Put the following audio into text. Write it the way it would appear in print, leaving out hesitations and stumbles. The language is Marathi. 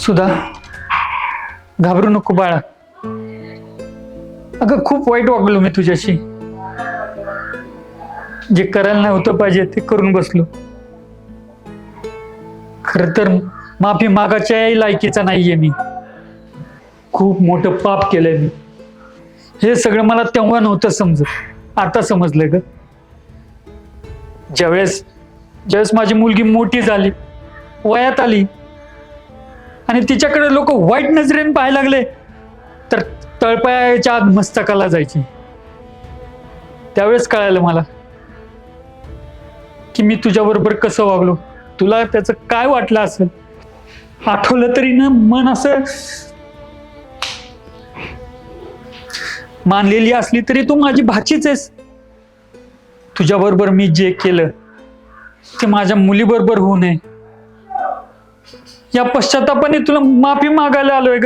सुधा, घाबरू नको बाळा. अगं खूप वाईट वागलो मी तुझ्याशी. जे करायला नव्हतं पाहिजे ते करून बसलो. खर तर माफी मागायच्याही लायकीचा नाहीये मी. खूप मोठं पाप केलंय मी. हे सगळं मला तेव्हा नव्हतं समजत, आता समजलंय ग. ज्यावेळेस ज्यावेळेस माझी मुलगी मोठी झाली, वयात आली आणि तिच्याकडे लोक वाईट नजरेने पाहायला लागले, तर तळपायाच्या आत मस्तकाला जायची. त्यावेळेस कळालं मला की मी तुझ्याबरोबर कसं वागलो. तुला त्याचं काय वाटलं असेल. आठवलं तरी ना मन असं, मानलेली असली तरी तू माझी भाचीच आहेस. तुझ्याबरोबर मी जे केलं ते माझ्या मुलीबरोबर होऊ नये, या पश्चातापाने तुला माफी मागायला आलोय ग.